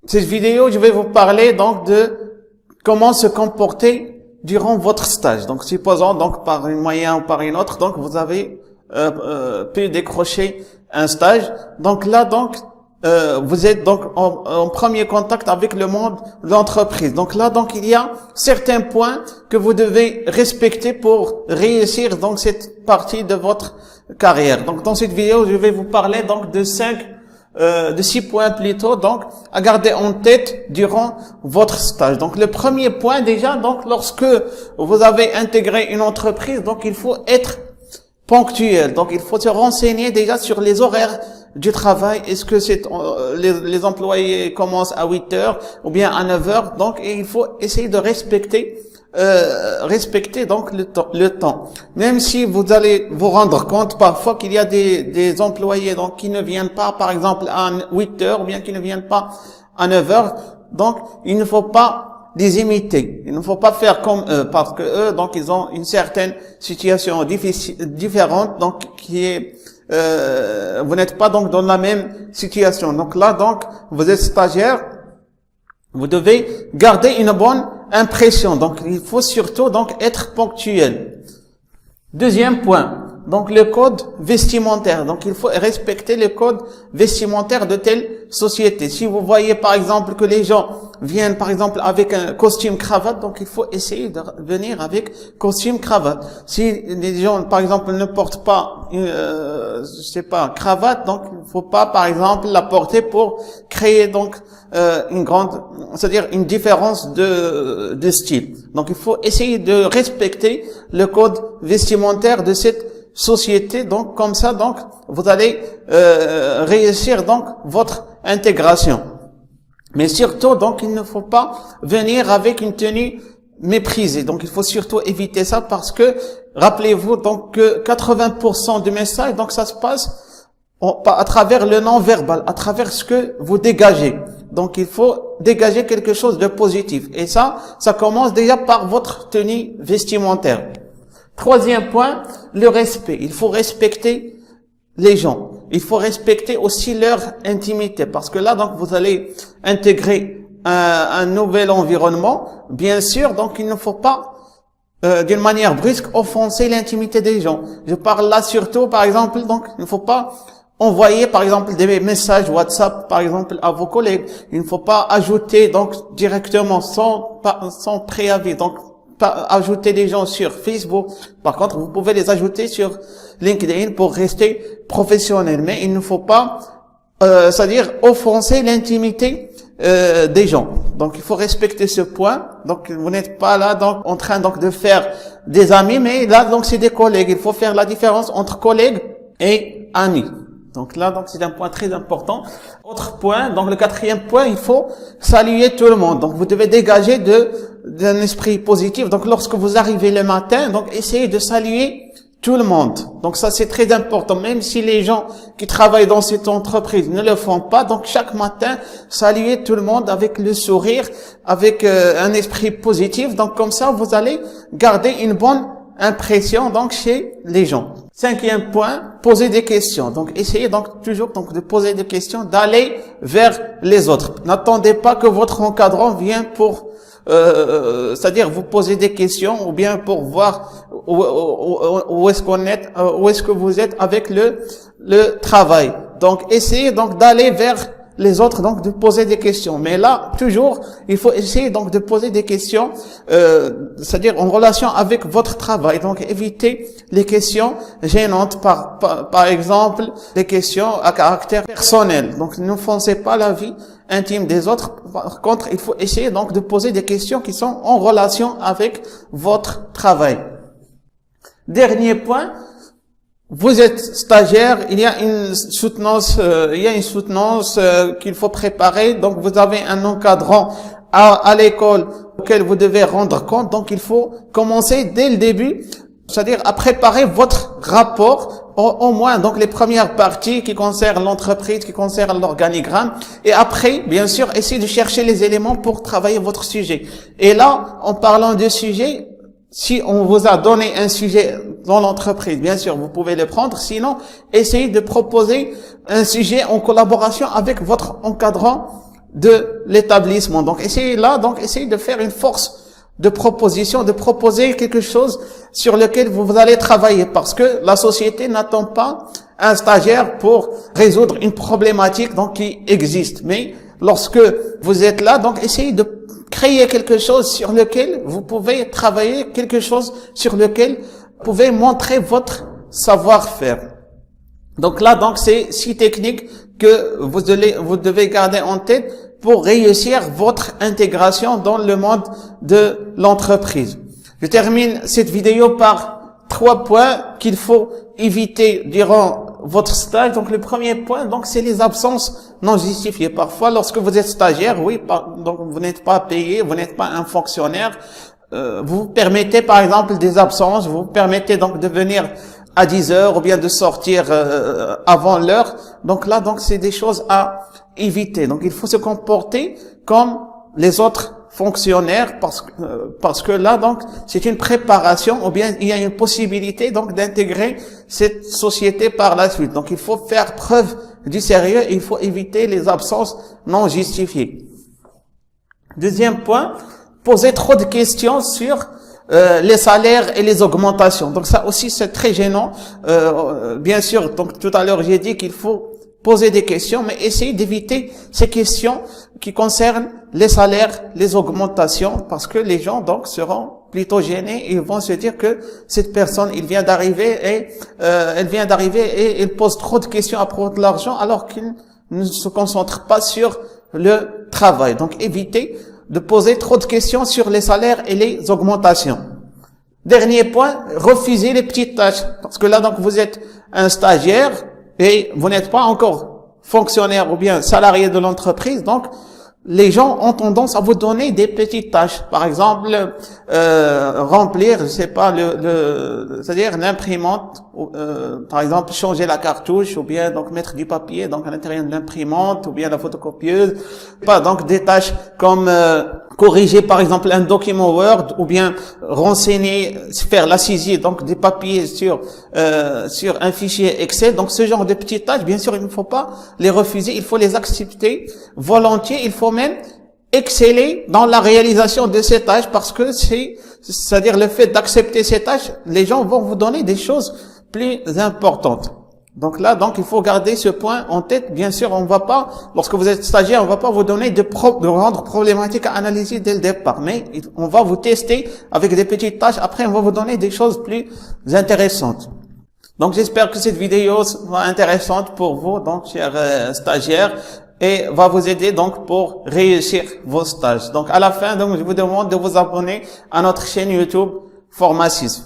cette vidéo, je vais vous parler donc de comment se comporter durant votre stage. Donc, supposons donc par un moyen ou par une autre, donc vous avez pu décrocher un stage. Donc là, vous êtes donc en premier contact avec le monde de l'entreprise. Donc là, donc il y a certains points que vous devez respecter pour réussir donc cette partie de votre carrière. Donc dans cette vidéo, je vais vous parler donc de 6 points plutôt, donc à garder en tête durant votre stage. Donc le premier point déjà, donc lorsque vous avez intégré une entreprise, donc il faut être ponctuel. Donc il faut se renseigner déjà sur les horaires du travail. Est-ce que les employés commencent à 8 heures ou bien à 9 heures? Donc il faut essayer de respecter donc le temps. Même si vous allez vous rendre compte parfois qu'il y a des employés donc qui ne viennent pas par exemple à 8 heures ou bien qui ne viennent pas à 9 heures, donc il ne faut pas les imiter. Il ne faut pas faire comme eux, parce que eux, donc, ils ont une certaine situation différente, donc, qui est, vous n'êtes pas donc dans la même situation. Donc là, donc, vous êtes stagiaire, vous devez garder une bonne impression. Donc, il faut surtout, donc, être ponctuel. Deuxième point. Donc, le code vestimentaire. Donc, il faut respecter le code vestimentaire de telle société. Si vous voyez, par exemple, que les gens viennent, par exemple, avec un costume cravate, donc il faut essayer de venir avec costume cravate. Si les gens, par exemple, ne portent pas, cravate, donc il ne faut pas, par exemple, la porter pour créer, donc, c'est-à-dire une différence de style. Donc, il faut essayer de respecter le code vestimentaire de cette société, donc comme ça, donc vous allez réussir donc votre intégration. Mais surtout, donc il ne faut pas venir avec une tenue méprisée. Donc il faut surtout éviter ça parce que rappelez-vous donc que 80% du message, donc ça se passe à travers le non-verbal, à travers ce que vous dégagez. Donc il faut dégager quelque chose de positif. Et ça commence déjà par votre tenue vestimentaire. Troisième point, le respect. Il faut respecter les gens. Il faut respecter aussi leur intimité. Parce que là, donc, vous allez intégrer un nouvel environnement. Bien sûr, donc, il ne faut pas, d'une manière brusque, offenser l'intimité des gens. Je parle là surtout, par exemple, donc, il ne faut pas envoyer, par exemple, des messages WhatsApp, par exemple, à vos collègues. Il ne faut pas ajouter, donc, directement, sans préavis. Donc, pas ajouter des gens sur Facebook. Par contre, vous pouvez les ajouter sur LinkedIn pour rester professionnel. Mais il ne faut pas, c'est-à-dire offenser l'intimité des gens. Donc, il faut respecter ce point. Donc, vous n'êtes pas là donc en train donc de faire des amis, mais là donc c'est des collègues. Il faut faire la différence entre collègues et amis. Donc là, donc c'est un point très important. Autre point, donc le quatrième point, il faut saluer tout le monde. Donc vous devez dégager d'un esprit positif. Donc lorsque vous arrivez le matin, donc essayez de saluer tout le monde. Donc ça c'est très important. Même si les gens qui travaillent dans cette entreprise ne le font pas, donc chaque matin, saluez tout le monde avec le sourire, avec un esprit positif. Donc comme ça, vous allez garder une bonne impression donc chez les gens. Cinquième point, poser des questions. Donc essayez donc toujours donc de poser des questions, d'aller vers les autres. N'attendez pas que votre encadrant vienne pour c'est-à-dire vous poser des questions ou bien pour voir où est-ce qu'on est, où est-ce que vous êtes avec le travail. Donc essayez donc d'aller vers les autres, donc de poser des questions. Mais là, toujours, il faut essayer donc de poser des questions, c'est-à-dire en relation avec votre travail. Donc évitez les questions gênantes, par exemple, les questions à caractère personnel. Donc n'offensez pas la vie intime des autres. Par contre, il faut essayer donc de poser des questions qui sont en relation avec votre travail. Dernier point. Vous êtes stagiaire, il y a une soutenance, qu'il faut préparer. Donc, vous avez un encadrant à l'école auquel vous devez rendre compte. Donc, il faut commencer dès le début, c'est-à-dire à préparer votre rapport, au moins donc les premières parties qui concernent l'entreprise, qui concernent l'organigramme. Et après, bien sûr, essayez de chercher les éléments pour travailler votre sujet. Et là, en parlant de sujet, si on vous a donné un sujet dans l'entreprise, bien sûr, vous pouvez le prendre. Sinon, essayez de proposer un sujet en collaboration avec votre encadrant de l'établissement. Donc essayez de faire une force de proposition, de proposer quelque chose sur lequel vous allez travailler, parce que la société n'attend pas un stagiaire pour résoudre une problématique donc qui existe. Mais lorsque vous êtes là, donc essayez de créer quelque chose sur lequel vous pouvez travailler, quelque chose sur lequel vous pouvez montrer votre savoir-faire. Donc là, donc c'est 6 techniques que vous devez garder en tête pour réussir votre intégration dans le monde de l'entreprise. Je termine cette vidéo par 3 points qu'il faut éviter durant votre stage. Donc le premier point, donc c'est les absences non justifiées. Parfois, lorsque vous êtes stagiaire, donc vous n'êtes pas payé, vous n'êtes pas un fonctionnaire, vous permettez par exemple des absences, vous permettez donc de venir à 10 heures ou bien de sortir avant l'heure. Donc là, donc c'est des choses à éviter. Donc il faut se comporter comme les autres fonctionnaires, parce que là donc c'est une préparation, ou bien il y a une possibilité donc d'intégrer cette société par la suite. Donc il faut faire preuve du sérieux et il faut éviter les absences non justifiées. Deuxième point, poser trop de questions sur les salaires et les augmentations. Donc ça aussi c'est très gênant. Bien sûr, donc tout à l'heure j'ai dit qu'il faut poser des questions, mais essayez d'éviter ces questions qui concernent les salaires, les augmentations, parce que les gens donc seront plutôt gênés et ils vont se dire que cette personne, elle vient d'arriver et elle pose trop de questions à propos de l'argent alors qu'il ne se concentre pas sur le travail. Donc évitez de poser trop de questions sur les salaires et les augmentations. Dernier point, refusez les petites tâches, parce que là donc vous êtes un stagiaire et vous n'êtes pas encore fonctionnaire ou bien salarié de l'entreprise, donc les gens ont tendance à vous donner des petites tâches. Par exemple, remplir, je sais pas, c'est-à-dire l'imprimante, par exemple, changer la cartouche, ou bien donc mettre du papier donc à l'intérieur de l'imprimante, ou bien la photocopieuse. Pas donc des tâches comme corriger par exemple un document Word, ou bien renseigner, faire la saisie donc des papiers sur un fichier Excel. Donc ce genre de petites tâches, bien sûr, il ne faut pas les refuser, il faut les accepter volontiers. Il faut même exceller dans la réalisation de ces tâches, parce que c'est-à-dire le fait d'accepter ces tâches, les gens vont vous donner des choses plus importantes. Donc là, donc il faut garder ce point en tête. Bien sûr, on va pas, lorsque vous êtes stagiaire, on va pas vous donner de rendre problématique à analyser dès le départ, mais on va vous tester avec des petites tâches. Après, on va vous donner des choses plus intéressantes. Donc j'espère que cette vidéo sera intéressante pour vous, donc chers stagiaires, et va vous aider donc pour réussir vos stages. Donc à la fin, donc je vous demande de vous abonner à notre chaîne YouTube Forma 6.